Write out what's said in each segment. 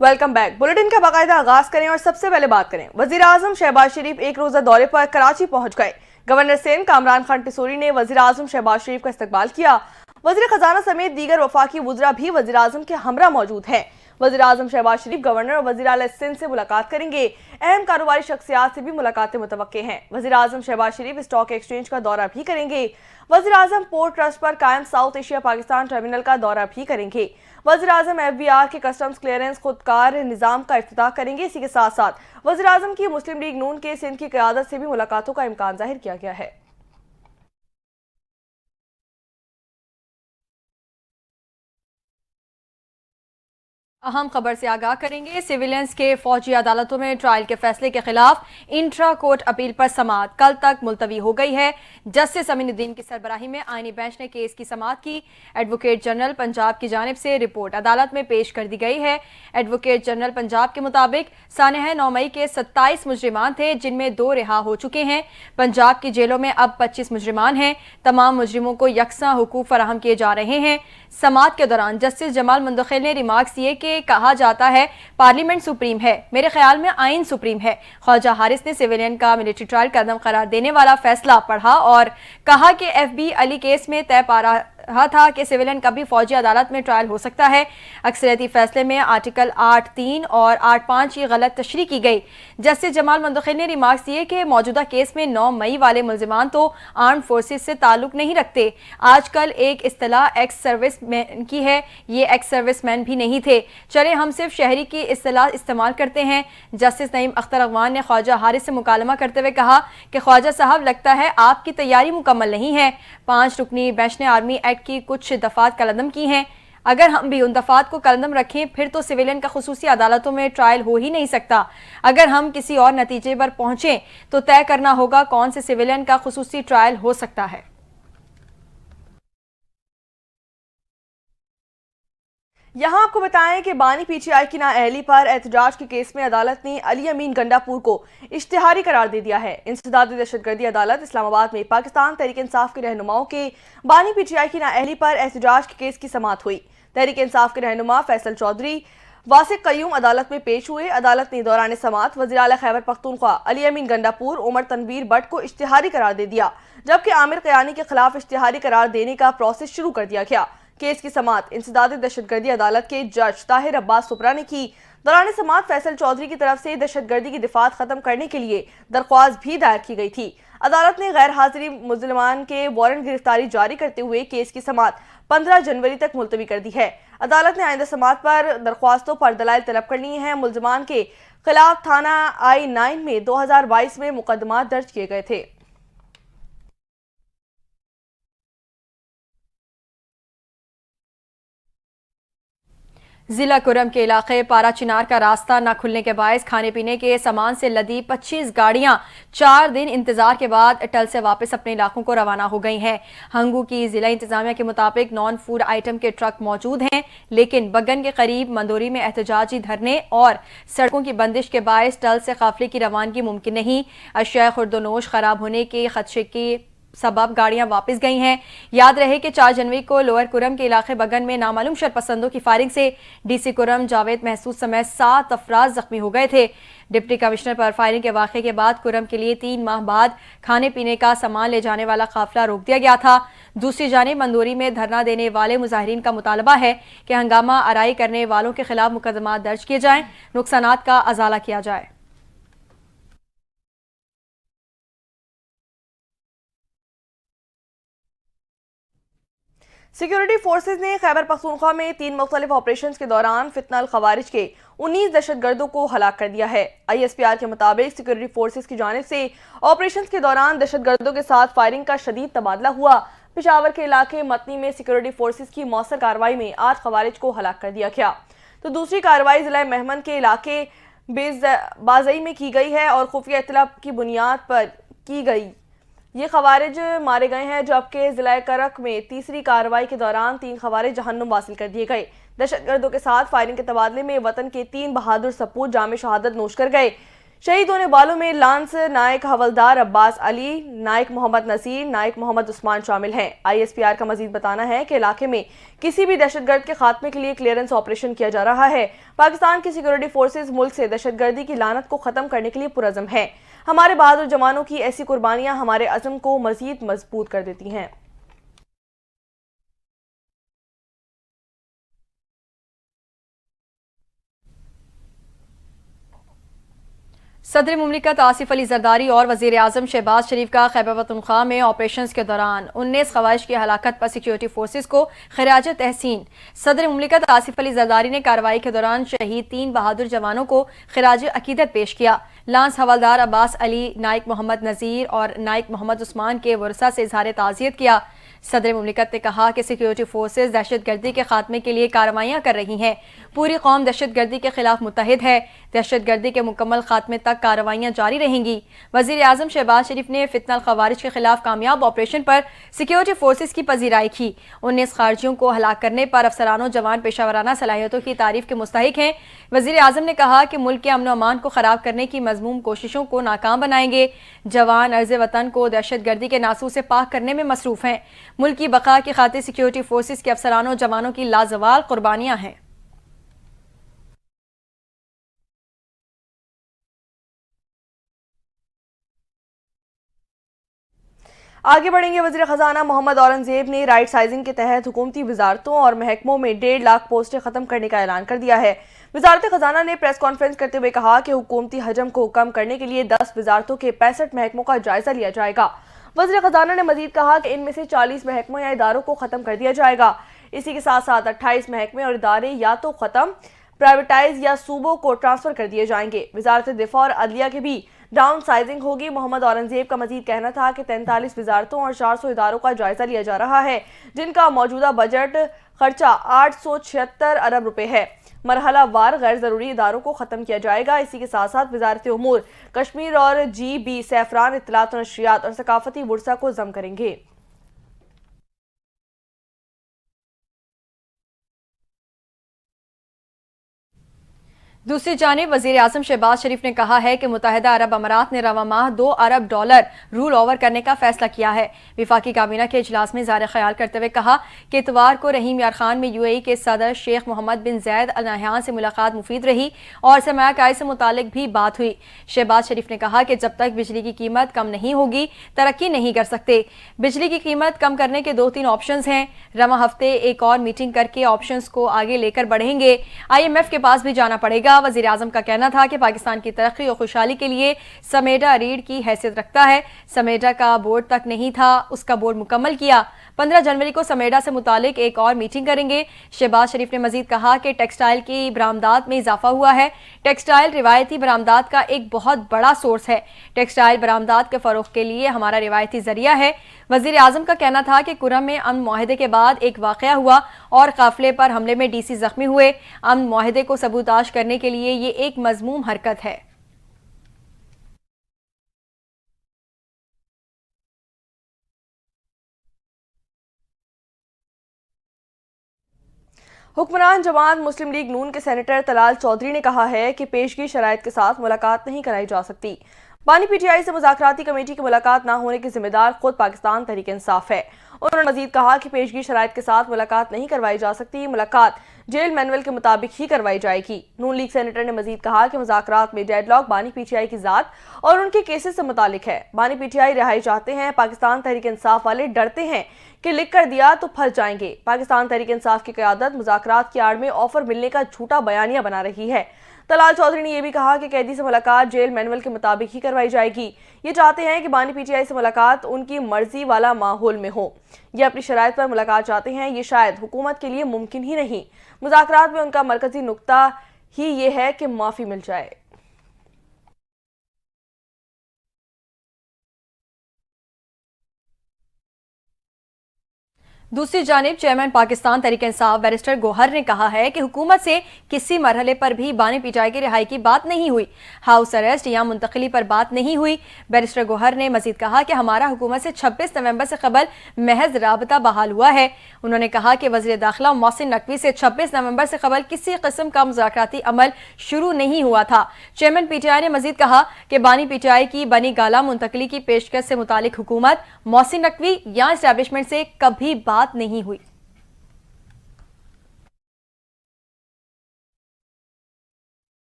Welcome back. Bulletin का बाकायदा आगाज करें और सबसे पहले बात करें। वजीर आजम शहबाज शरीफ एक रोजा दौरे पर कराची पहुंच गए। गवर्नर सिंध कामरान खान टिसोरी ने वजीर आजम शहबाज शरीफ का इस्तकबाल किया। वजीर खजाना समेत दीगर वफाकी वुज़रा भी वजीर आजम के हमरा मौजूद हैं। वजीर आजम शहबाज शरीफ गवर्नर और वजीर आला सिंध से मुलाकात करेंगे। अहम कारोबारी शख्सियात से भी मुलाकातें मुतवक्के हैं। वजीर आजम शहबाज शरीफ स्टॉक एक्सचेंज का दौरा भी करेंगे। वजीर आजम पोर्ट ट्रस्ट पर कायम साउथ एशिया पाकिस्तान टर्मिनल का दौरा भी करेंगे। वजीर आजम FBR के कस्टम्स क्लियरेंस खुदकार निज़ाम का इफ्तिताह करेंगे। इसी के साथ साथ वजीर आजम की मुस्लिम लीग नून के सिंध की क़यादत से भी मुलाकातों का इम्कान जाहिर किया गया है। अहम खबर से आगाह करेंगे। सिविलियंस के फौजी अदालतों में ट्रायल के फैसले के खिलाफ इंट्रा कोर्ट अपील पर समाअत कल तक मुलतवी हो गई है। जस्टिस अमीनुद्दीन की सरबराही में आईनी बेंच ने केस की समाअत की। एडवोकेट जनरल पंजाब की जानिब से रिपोर्ट अदालत में पेश कर दी गई है। एडवोकेट जनरल पंजाब के मुताबिक सानह 9 मई के 27 मुजरिमान थे, जिनमें 2 रिहा हो चुके हैं। पंजाब की जेलों में अब 25 मुजरिमान हैं। तमाम मुजरिमों को यकसा हुकूक फराहम किए जा रहे हैं। समाअत के दौरान जस्टिस जमाल मंदखिल ने रिमार्क्स दिए कि कहा जाता है पार्लियामेंट सुप्रीम है, मेरे ख्याल में आइन सुप्रीम है। ख्वाजा हारिस ने सिविलियन का मिलिट्री ट्रायल कदम करार देने वाला फैसला पढ़ा और कहा कि FB अली केस में तय पा रहा था कि सिविलियन का भी फौजी अदालत में ट्रायल हो सकता है। अक्सरियती फैसले में आर्टिकल 8(3) और 8(5) की गलत तशरीह की गई। जस्टिस जमाल मंदखिल ने रिमार्क्स दिए कि मौजूदा केस में 9 मई वाले मुल्जिमान तो आर्म्ड फोर्सेस से ताल्लुक नहीं रखते। आजकल एक इस्तिलाह एक्स सर्विस मैन की है, ये एक्स सर्विस मैन भी नहीं थे। चले हम सिर्फ शहरी की इस्तिलाह इस्तेमाल करते हैं। जस्टिस नईम अख्तर अगवान ने ख्वाजा हारिस से मुकालमा करते हुए कहा कि ख्वाजा साहब, लगता है आपकी तैयारी मुकम्मल नहीं है। 5 रुकनी बेंच ने आर्मी एक्ट की कुछ दफात कलदम की हैं। अगर हम भी उन दफात को कलदम रखें फिर तो सिविलियन का खुसूसी अदालतों में ट्रायल हो ही नहीं सकता। अगर हम किसी और नतीजे पर पहुंचें तो तय करना होगा कौन से सिविलियन का खुसूसी ट्रायल हो सकता है। यहाँ आपको बताएं कि बानी PTI की नाअहली पर एहतजाज के केस में अदालत ने अली अमीन गंडापुर को इश्तिहारी करार दे दिया है। इंसदादी दहशतगर्दी अदालत इस्लामाबाद में पाकिस्तान तहरीक इंसाफ के रहनुमाओं के बानी PTI की नाअहली पर एहतजाज के केस की समाअत हुई। तहरीक इंसाफ के रहनुमा फैसल चौधरी वासिक कयूम अदालत में पेश हुए। अदालत ने दौरान समाअत वज़ीर आला खैबर पख्तूनख्वा अली अमीन गंडापुर उमर तनवीर बट को इश्तिहारी करार दे दिया, जबकि आमिर कयानी के खिलाफ इश्तिहारी करार देने का प्रोसेस शुरू कर दिया गया। केस की समाअत इंसदादी दहशतगर्दी अदालत के जज ताहिर अब्बास सुपरा ने की। दौरान समाअत फैसल चौधरी की तरफ से दहशतगर्दी की दिफात खत्म करने के लिए दरख्वास्त भी दायर की गई थी। अदालत ने गैर हाजिरी मुजरिमान के वारंट गिरफ्तारी जारी करते हुए केस की समाअत 15 जनवरी तक मुलतवी कर दी है। अदालत ने आइंदा समाअत पर दरख्वास्तों पर दलाइल तलब करनी है। मुलजिमान के खिलाफ थाना I-9 में 2022 में मुकदमा दर्ज किए गए थे। जिला कुरम के इलाके पारा चिनार का रास्ता न खुलने के बायस खाने पीने के सामान से लदी 25 गाड़ियां 4 दिन इंतजार के बाद टल से वापस अपने इलाकों को रवाना हो गई हैं। हंगू की जिला इंतजामिया के मुताबिक नॉन फूड आइटम के ट्रक मौजूद हैं, लेकिन बगन के करीब मंदोरी में एहतजाजी धरने और सड़कों की बंदिश के बायस टल से काफिले की रवानगी मुमकिन नहीं। अशिया खुर्दोनोश खराब होने के खदशे की सबब गाड़ियां वापस गई हैं। याद रहे कि 4 जनवरी को लोअर कुरम के इलाके बगन में नामालूम शरपसंदों की फायरिंग से DC कुरम जावेद महसूद समेत 7 अफराद जख्मी हो गए थे। डिप्टी कमिश्नर पर फायरिंग के वाक़े के बाद कुरम के लिए 3 माह बाद खाने पीने का सामान ले जाने वाला काफिला रोक दिया गया था। दूसरी जानिब मंदोरी में धरना देने वाले मुजाहिरीन का मुतालबा है कि हंगामा आराई करने वालों के खिलाफ मुकदमा दर्ज किए जाएं, नुकसानात का अजाला किया जाए। सिक्योरिटी फोर्सेज ने खैबर पख्तूनख्वा में 3 मुख्तलिफ ऑपरेशन के दौरान फितनल खवारिज के 19 दहशतगर्दों को हलाक कर दिया है। ISPR के मुताबिक सिक्योरिटी फोर्सेज की जानिब से ऑपरेशन के दौरान दहशतगर्दों के साथ फायरिंग का शदीद तबादला हुआ। पेशावर के इलाके मतनी में सिक्योरिटी फोर्सेज की मौसर कार्रवाई में 8 खवारिज को हलाक कर दिया गया, तो दूसरी कार्रवाई जिला मेहमन के इलाके बाजई में की गई है और खुफिया इत्तला की बुनियाद पर की गई। ये खवारिज मारे गए हैं, जबकि जिला करक में तीसरी कार्रवाई के दौरान 3 खवारिज जहन्नुम वासिल कर दिए गए। दहशतगर्दों के साथ फायरिंग के तबादले में वतन के 3 बहादुर सपूत जामे शहादत नोश कर गए। शहीद होने वालों में लांस नायक हवलदार अब्बास अली, नायक मोहम्मद नसीर, नायक मोहम्मद उस्मान शामिल हैं। ISPR का मजीद बताना है कि इलाके में किसी भी दहशतगर्द के खात्मे के लिए क्लियरेंस ऑपरेशन किया जा रहा है। पाकिस्तान की सिक्योरिटी फोर्सेज मुल्क से दहशतगर्दी की लानत को खत्म करने के लिए पुरज़म हैं। हमारे बहादुर जवानों की ऐसी कुर्बानियां हमारे अज़म को मजीद मजबूत कर देती हैं। सदर मुमलिकत आसिफ अली जरदारी और वज़ीर आज़म शहबाज शरीफ का खैबर पख्तूनख्वा में ऑपरेशन के दौरान 19 ख़वारिज की हलाकत पर सिक्योरिटी फोर्सेज को खिराज तहसीन। सदर मुमलिकत आसिफ अली जरदारी ने कार्रवाई के दौरान शहीद 3 बहादुर जवानों को खिराज अकीदत पेश किया। लांस हवलदार अब्बास अली, नायक मोहम्मद नज़ीर और नायक मोहम्मद उस्मान के वरसा से इजहार ताज़ियत किया। सदर मुमलिकत ने कहा कि सिक्योरिटी फोर्सेज दहशत गर्दी के खात्मे के लिए कार्रवाइयाँ कर रही हैं। पूरी कौम दहशत गर्दी के खिलाफ मुत्तहिद है। दहशत गर्दी के मुकम्मल खात्मे तक कार्रवाइयाँ जारी रहेंगी। वज़ीर आज़म शहबाज शरीफ ने फितनल खवारिज के खिलाफ कामयाब ऑपरेशन पर सिक्योरिटी फोर्सेज की पजीराई की। 19 खारजियों को हलाक करने पर अफसरान जवान पेशावराना सलाहियतों की तारीफ के मुस्तहिक हैं। वज़ीर आज़म ने कहा कि मुल्क के अमन व अमान को ख़राब करने की मज़मूम कोशिशों को नाकाम बनाएंगे। जवान अर्ज़ वतन को दहशत गर्दी के नासू से पाक करने में मसरूफ़ हैं। मुल्क की बका की खातिर सिक्योरिटी फोर्सेज के अफसरान और जवानों की लाजवाल कुर्बानियां हैं। आगे बढ़ेंगे। वज़ीर ख़ज़ाना मोहम्मद औरंगज़ेब ने राइट साइजिंग के तहत हुकूमती वजारतों और महकमों में 1.5 लाख पोस्टें ख़त्म करने का ऐलान कर दिया है। वज़ारत ख़ज़ाना ने प्रेस कॉन्फ्रेंस करते हुए कहा कि हुकूमती हजम को कम करने के लिए 10 वजारतों के 65 महकमों का जायज़ा लिया जाएगा। वज़ीर ख़ज़ाना ने मजीद कहा कि इनमें से 40 महकमों या इदारों को ख़त्म कर दिया जाएगा। इसी के साथ साथ 28 महकमे और इदारे या तो ख़त्म, प्राइवेटाइज या सूबों को ट्रांसफ़र कर दिए जाएंगे। वज़ारत दिफा और अदलिया के भी डाउन साइजिंग होगी। मोहम्मद औरंगज़ेब का मजीद कहना था कि 43 वजारतों और 400 इदारों का जायज़ा लिया जा रहा है, जिनका मौजूदा बजट खर्चा 876 अरब रुपए है। मरहला वार गैर ज़रूरी इदारों को ख़त्म किया जाएगा। इसी के साथ साथ वज़ारत उमूर कश्मीर और GB सैफरान, इत्तलात और नशरियात और सकाफती बुरसा को ज़म करेंगे। दूसरी जानिब वज़ीर आज़म शहबाज शरीफ ने कहा है कि मुत्तहिदा अरब अमारात ने रवा माह $2 अरब रूल ओवर करने का फैसला किया है। विफाकी काबीना के इजलास में इज़हार ख्याल करते हुए कहा कि इतवार को रहीम यार खान में UAE के सदर शेख मोहम्मद बिन ज़ैद अल नहयान से मुलाकात मुफीद रही और सरमायाकारी से मुतालिक भी बात हुई। शहबाज शरीफ ने कहा कि जब तक बिजली की कीमत कम नहीं होगी तरक्की नहीं कर सकते। बिजली की कीमत कम करने के 2-3 ऑप्शंस हैं। रवा हफ्ते एक और मीटिंग करके ऑप्शंस को आगे लेकर बढ़ेंगे। IMF के पास भी जाना पड़ेगा। वज़ीर आज़म का कहना था कि पाकिस्तान की तरक्की और खुशहाली के लिए समेडा रीढ़ की हैसियत रखता है। समेडा का बोर्ड तक नहीं था, उसका बोर्ड मुकम्मल किया। 15 जनवरी को समेडा से मुतालिक एक और मीटिंग करेंगे। शहबाज शरीफ ने मजीद कहा कि टेक्सटाइल की बरामदात में इजाफा हुआ है। टेक्सटाइल रिवायती बरामदात का एक बहुत बड़ा सोर्स है। टेक्सटाइल बरामदात के फरोख के लिए हमारा रिवायती जरिया है। वज़ीर आज़म का कहना था कि कुरम में अमन मुआहदे के बाद एक वाक़या हुआ और काफिले पर हमले में DC जख्मी हुए। अमन मुआहदे को सबूताज करने के लिए ये एक मज़मूम हरकत है। हुक्मरान जमात मुस्लिम लीग नून के सेनेटर तलाल चौधरी ने कहा है कि पेशगी शराइत के साथ मुलाकात नहीं कराई जा सकती। बानी PTI से मुज़ाकराती कमेटी की मुलाकात न होने की जिम्मेदार खुद पाकिस्तान तहरीक इंसाफ है। उन्होंने मजीद कहा कि पेशगी शराइत के साथ मुलाकात नहीं करवाई जा सकती। मुलाकात जेल मैनुअल के मुताबिक ही करवाई जाएगी। नून लीग सेनेटर ने मजीद कहा कि मुज़ाकरात में डेडलॉक बानी PTI की ज़ात और उनके केसेस से मुतालिक है। बानी PTI रिहाई चाहते हैं। पाकिस्तान तहरीक इंसाफ वाले डरते हैं कि लिख कर दिया तो फंस जाएंगे। पाकिस्तान तहरीक इंसाफ की क़यादत मुज़ाकरात की आड़ में ऑफर मिलने का झूठा बयानिया बना रही है। तलाल चौधरी ने यह भी कहा कि कैदी से मुलाकात जेल मैनुअल के मुताबिक ही करवाई जाएगी। ये चाहते हैं कि बानी PTI से मुलाकात उनकी मर्जी वाला माहौल में हो। ये अपनी शराइत पर मुलाकात चाहते हैं। ये शायद हुकूमत के लिए मुमकिन ही नहीं। मुज़ाकरात में उनका मरकजी नुक्ता ही ये है कि माफ़ी मिल जाए। दूसरी जानिब चेयरमैन पाकिस्तान तहरीक इंसाफ बैरिस्टर गौहर ने कहा है कि हुकूमत से किसी मरहले पर भी बानी पीटीआई की रिहाई की बात नहीं हुई, हाउस अरेस्ट या मुंतकली पर बात नहीं हुई। बैरिस्टर गौहर ने मजीद कहा कि हमारा हुकूमत से 26 नवंबर से कबल महज राबता बहाल हुआ है। उन्होंने कहा कि वज़ीर दाखिला मोहसिन नकवी से 26 नवंबर से कबल किसी किस्म का मुज़ाकराती अमल शुरू नहीं हुआ था। चेयरमैन पीटीआई ने मजीद कहा कि बानी पीटीआई की बनी गाला मुंतकली की पेशकश से मुतालिक हुकूमत, मोहसिन नकवी या इस्टेब्लिशमेंट से कभी बात नहीं हुई।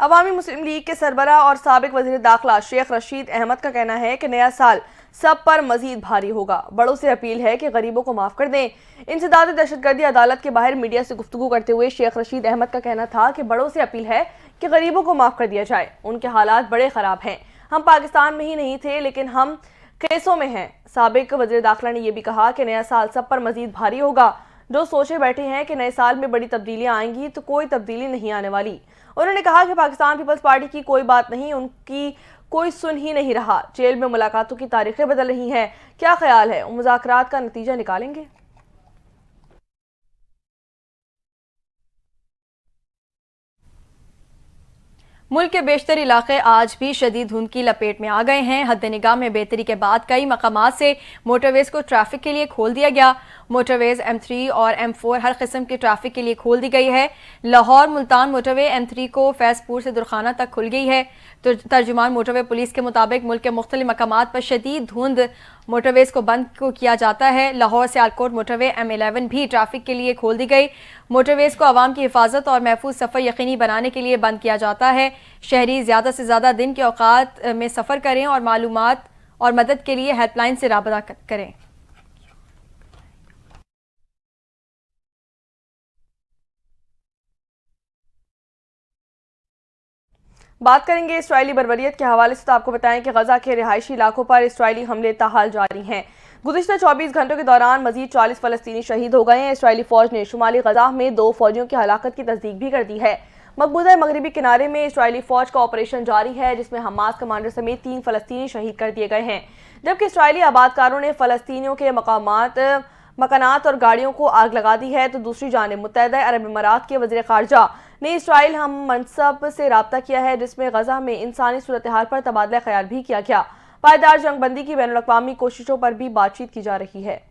अवामी मुस्लिम लीग के सरबराह और साबिक वज़ीर दाखिला शेख रशीद अहमद का कहना है कि नया साल सब पर मजीद भारी होगा। बड़ों से अपील है कि गरीबों को माफ कर दें। इंसदाद दहशतगर्दी अदालत के बाहर मीडिया से गुफ्तगू करते हुए शेख रशीद अहमद का कहना था कि बड़ों से अपील है कि गरीबों को माफ कर दिया जाए। उनके हालात बड़े खराब हैं। हम पाकिस्तान में ही नहीं थे, लेकिन हम केसों में हैं। साबिक वज़ीर दाखिला ने यह भी कहा कि नया साल सब पर मजीद भारी होगा। जो सोचे बैठे हैं कि नए साल में बड़ी तब्दीलियां आएंगी, तो कोई तब्दीली नहीं आने वाली। उन्होंने कहा कि पाकिस्तान पीपल्स पार्टी की कोई बात नहीं, उनकी कोई सुन ही नहीं रहा। जेल में मुलाकातों की तारीखें बदल रही हैं। क्या ख्याल है, मुज़ाकरात का नतीजा निकालेंगे? मुल्क के बेशतर इलाके आज भी शदीद धुंध की लपेट में आ गए हैं। हद निगाह में बेहतरी के बाद कई मकामात से मोटरवेज को ट्रैफिक के लिए खोल दिया गया। मोटरवेज M3 और M4 हर किस्म के ट्रैफिक के लिए खोल दी गई है। लाहौर मुल्तान मोटरवे M3 को फैजपुर से दुरखाना तक खुल गई है। तो तर्जुमान मोटरवे पुलिस के मुताबिक मुल्क के मुख्तलिफ मकामात पर शदीद धुंध मोटरवेज को बंद को किया जाता है। लाहौर से आलकोट मोटरवे M11 भी ट्रैफिक के लिए खोल दी गई। मोटरवेज को आवाम की हिफाजत और महफूज सफ़र यकीनी बनाने के लिए बंद किया जाता है। शहरी ज़्यादा से ज़्यादा दिन के औकात में सफ़र करें और मालूमात और मदद के लिए हेल्पलाइन से राबता करें। बात करेंगे इसराइली बर्बरियत के हवाले से, तो आपको बताएं कि गजा के रिहायशी इलाकों पर इसराइली हमले ताहाल जारी हैं। गुज़िश्ता 24 घंटों के दौरान मजीद 40 फ़लस्तीनी शहीद हो गए हैं। इसराइली फ़ौज ने शुमाली गजा में 2 फ़ौजियों की हलाकत की तस्दीक भी कर दी है। मकबूजा मगरबी किनारे में इसराइली फ़ौज का ऑपरेशन जारी है, जिसमें हमास कमांडर समेत 3 फ़लस्तीनी शहीद कर दिए गए हैं। जबकि इसराइली आबादकारों ने फ़लस्तीनियों के मकानात और गाड़ियों को आग लगा दी है। तो दूसरी जानिब मुत्तहिदा अरब अमारात के वज़ीर ख़ारजा ने इसराइल हम मनसब से राब्ता किया है, जिसमें गजा में इंसानी सूरत हाल पर तबादला ख्याल भी किया गया। पायदार जंगबंदी की बैनुल अक़वामी कोशिशों पर भी बातचीत की जा रही है।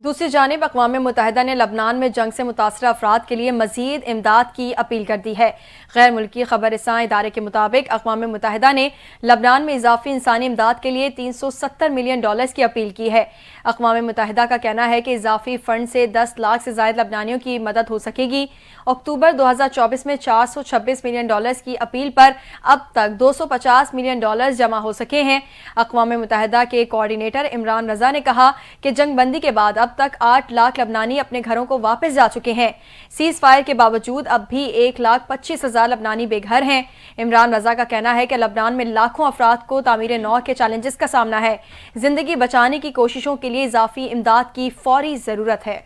दूसरी जानिब अक़वाम मुत्तहिदा ने लबनान में जंग से मुतासर अफराद के लिए मज़ीद इमदाद की अपील कर दी है। गैर मुल्की खबररसां इदारे के मुताबिक अक़वाम मुत्तहिदा ने लबनान में इजाफी इंसानी इमदाद के लिए $370 मिलियन की अपील की है। अक़वाम मुत्तहिदा का कहना है कि इजाफी फंड से 10 लाख से ज़ायद लबनानियों की मदद हो सकेगी। अक्टूबर 2024 में $426 मिलियन की अपील पर अब तक $250 मिलियन जमा हो सके हैं। अक़वाम मुत्तहिदा के कोऑर्डिनेटर इमरान रज़ा ने कहा कि जंग बंदी के बाद अब तक 8 लाख लबनानी अपने घरों को वापस जा चुके हैं। सीज फायर के बावजूद अब भी 1,25,000 लबनानी बेघर हैं। इमरान रज़ा का कहना है कि लबनान में लाखों अफराद को तामीर नौ के चैलेंजेस का सामना है। जिंदगी बचाने की कोशिशों के लिए इजाफी इमदाद की फौरी जरूरत है।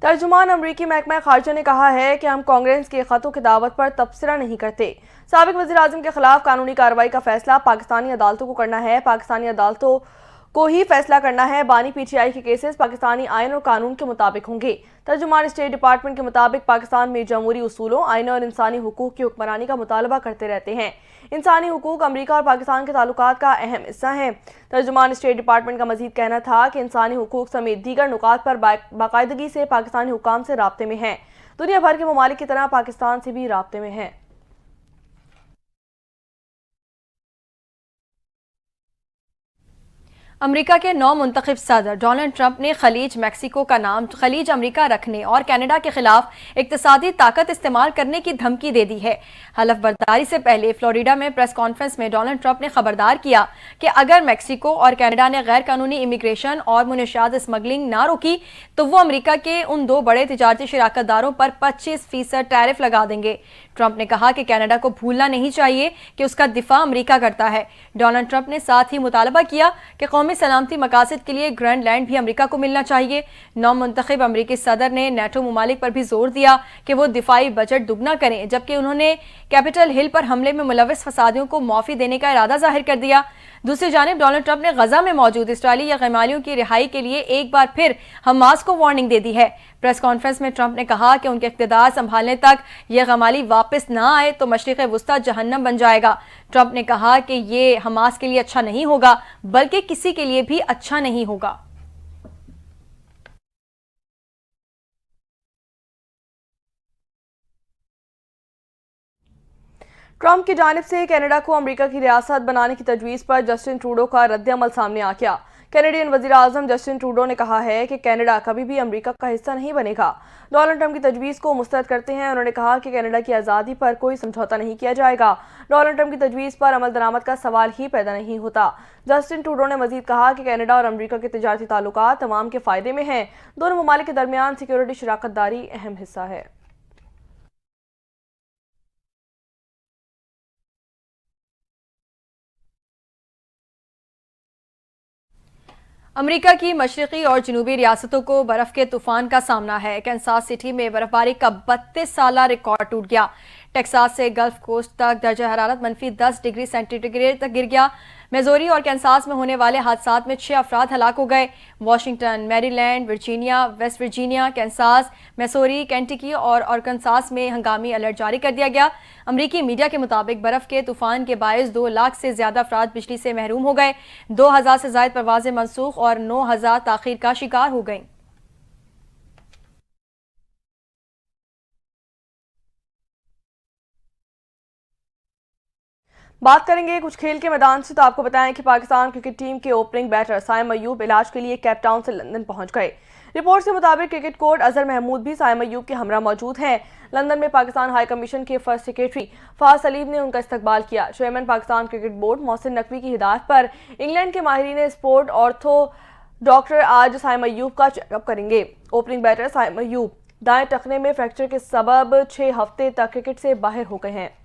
तर्जुमान अमरीकी महकमा खारजा ने कहा है कि हम कांग्रेस के खतों की दावत पर तबसरा नहीं करते। साबिक वज़ीर आज़म के खिलाफ कानूनी कार्रवाई का फैसला पाकिस्तानी अदालतों को करना है। पाकिस्तानी अदालतों को ही फैसला करना है। बानी पीटीआई के केसेस पाकिस्तानी आइन और कानून के मुताबिक होंगे। तर्जुमान स्टेट डिपार्टमेंट के मुताबिक पाकिस्तान में जमहूरी उसूलों, आइन और इंसानी हुकूक की हुक्मरानी का मुतालबा करते रहते हैं। इंसानी हुकूक अमरीका और पाकिस्तान के ताल्लुकात का अहम हिस्सा हैं। तर्जुमान स्टेट डिपार्टमेंट का मजीद कहना था कि इंसानी हुकूक समेत दीगर नुकात पर बाकायदगी से पाकिस्तानी हुकाम से राब्ते में हैं। दुनिया भर के ममालिक की तरह पाकिस्तान से भी राब्ते में हैं। अमेरिका के नौ मुंतखब सदर डोनाल्ड ट्रंप ने खलीज मैक्सिको का नाम खलीज अमेरिका रखने और कनाडा के खिलाफ इक्तिसादी ताकत इस्तेमाल करने की धमकी दे दी है। हलफ बर्दारी से पहले फ्लोरिडा में प्रेस कॉन्फ्रेंस में डोनाल्ड ट्रंप ने खबरदार किया कि अगर मैक्सिको और कनाडा ने गैर कानूनी इमिग्रेशन और मुनशियात स्मगलिंग ना रोकी तो वो अमेरिका के उन 2 बड़े तिजारती शराकतदारों पर 25% टैरिफ लगा देंगे। ट्रंप ने कहा कि कनाडा को भूलना नहीं चाहिए कि उसका दिफा अमेरिका करता है। डोनाल्ड ट्रंप ने साथ ही मुतालबा किया कि कौमी सलामती मकासद के लिए ग्रैंडलैंड भी अमेरिका को मिलना चाहिए। नौ मुंतखब अमेरिकी सदर ने नेटो ममालिक पर भी जोर दिया कि वो दिफाई बजट दुगना करें, जबकि उन्होंने कैपिटल हिल पर हमले में मुलविस फसादियों को माफी देने का इरादा जाहिर कर दिया। दूसरी जानिब डोनाल्ड ट्रंप ने गजा में मौजूद इस्राएली गमालियों की रिहाई के लिए एक बार फिर हमास को वार्निंग दे दी है। प्रेस कॉन्फ्रेंस में ट्रंप ने कहा कि उनके इख्तिदार संभालने तक ये गमाली वापस ना आए तो मशरिक़ वुस्ता जहन्नम बन जाएगा। ट्रंप ने कहा कि ये हमास के लिए अच्छा नहीं होगा, बल्कि किसी के लिए भी अच्छा नहीं होगा। ट्रंप की जानिब से कनाडा को अमेरिका की रियासत बनाने की तजवीज़ पर जस्टिन ट्रूडो का रद्द-ए-अमल सामने आ गया। कैनेडियन वज़ीर आज़म जस्टिन ट्रूडो ने कहा है कि कनाडा कभी भी अमेरिका का हिस्सा नहीं बनेगा। डोनाल्ड ट्रंप की तजवीज़ को मुस्तरद करते हैं उन्होंने कहा कि कनाडा की आज़ादी पर कोई समझौता नहीं किया जाएगा। डोनाल्ड ट्रंप की तजवीज़ पर अमल दरामद का सवाल ही पैदा नहीं होता। जस्टिन ट्रूडो ने मजीद कहा कि कनाडा और अमेरिका के तिजारती ताल्लुकात तमाम के फ़ायदे में हैं। दोनों ममालिक के दरमियान सिक्योरिटी शराकत दारी अहम हिस्सा है। अमेरिका की मशरक़ी और जनूबी रियासतों को बर्फ के तूफान का सामना है। कैंसास सिटी में बर्फबारी का 32 साला रिकॉर्ड टूट गया। टेक्सास से गल्फ कोस्ट तक दर्जा हरारत -10 डिग्री सेंटीग्रेड तक गिर गया। मिजोरी और कैंसास में होने वाले हादसात में 6 अफराद हलाक हो गए। Washington, Maryland, Virginia, West Virginia, Kansas, Missouri, Kentucky और आर्कनसास में हंगामी अलर्ट जारी कर दिया गया। अमरीकी मीडिया के मुताबिक बर्फ के तूफान के बायस 2 लाख से ज्यादा अफराद बिजली से महरूम हो गए। 2000 से ज्यादा परवाजें मनसूख और 9000 ताखीर का शिकार हो गईं। बात करेंगे कुछ खेल के मैदान से तो आपको बताएं कि पाकिस्तान क्रिकेट टीम के ओपनिंग बैटर साइम अयूब इलाज के लिए केप टाउन से लंदन पहुंच गए। रिपोर्ट के मुताबिक क्रिकेट कोच अजहर महमूद भी साइम अयूब के हमरा मौजूद हैं। लंदन में पाकिस्तान हाई कमीशन के फर्स्ट सेक्रेटरी फाज सलीम ने उनका इस्तकबाल किया। Chairman Pakistan cricket board Mohsin Naqvi की हिदायत पर इंग्लैंड के माहिरीन स्पोर्ट ऑर्थो डॉक्टर आज साइम अयूब का चेकअप करेंगे। ओपनिंग बैटर साइम अयूब दाएं टखने में फ्रैक्चर के सबब 6 हफ्ते तक क्रिकेट से बाहर हो गए हैं।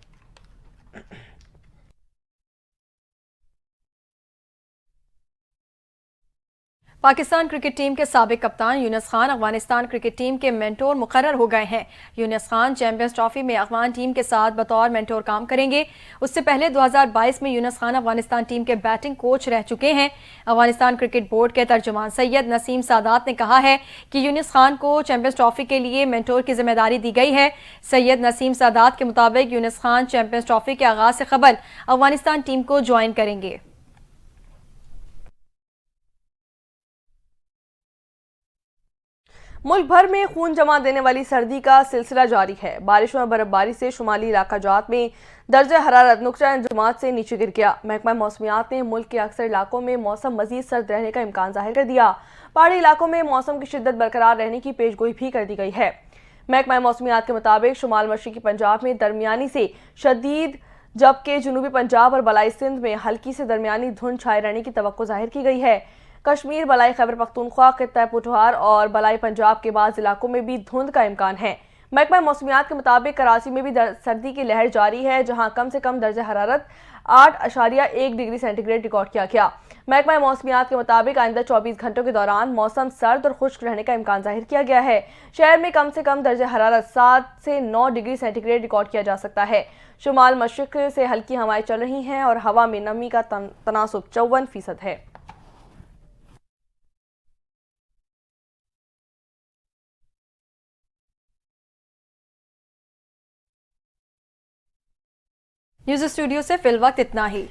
पाकिस्तान क्रिकेट टीम के साबिक कप्तान यूनुस खान अफगानिस्तान क्रिकेट टीम के मेंटोर मुकर्रर हो गए हैं। यूनुस खान चैंपियंस ट्रॉफी में अफगान टीम के साथ बतौर मेंटोर काम करेंगे। उससे पहले 2022 में यूनुस खान अफगानिस्तान टीम के बैटिंग कोच रह चुके हैं। अफगानिस्तान क्रिकेट बोर्ड के तर्जुमान सैयद नसीम सादात ने कहा है कि यूनुस खान को चैंपियंस ट्रॉफी के लिए मेंटोर की जिम्मेदारी दी गई है। सैयद नसीम सादात के मुताबिक यूनुस खान चैंपियंस ट्रॉफी के आगाज से कबल अफगानिस्तान टीम को ज्वाइन करेंगे। मुल्क भर में खून जमा देने वाली सर्दी का सिलसिला जारी है। बारिशों और बर्फबारी से शुमाली इलाका जात में दर्जा हरारत नुकता जमात से नीचे गिर गया। महकमा मौसमियात ने मुल्क के अक्सर इलाकों में मौसम मजीद सर्द रहने का इम्कान जाहिर कर दिया। पहाड़ी इलाकों में मौसम की शिद्दत बरकरार रहने की पेशगोई भी कर दी गई है। महकमा मौसमियात के मुताबिक शुमाल मशरकी पंजाब में दरमियानी से शदीद, जबकि जनूबी पंजाब और बलाई सिंध में हल्की से दरमियानी धुंध छाए रहने की तवक्को जाहिर की गई है। कश्मीर, बलाई खैबर पख्तूनख्वा, खित्ता पुठवार और बलाई पंजाब के बाद इलाकों में भी धुंध का इम्कान है। महकमा मौसमियात के मुताबिक कराची में भी सर्दी की लहर जारी है, जहां कम से कम दर्जा हरारत 8.1 डिग्री सेंटीग्रेड रिकॉर्ड किया गया। महकमा मौसमियात के मुताबिक आइंदा 24 घंटों के दौरान मौसम सर्द और खुश्क रहने का इम्कान जाहिर किया गया है। शहर में कम से कम दर्जा हरारत 7 से 9 डिग्री सेंटीग्रेड रिकॉर्ड किया जा सकता है। शुमाल मशरिक से हल्की हवाएं चल रही हैं और हवा में नमी का तनासुब 54% है। न्यूज़ स्टूडियो से फिल वक्त इतना ही।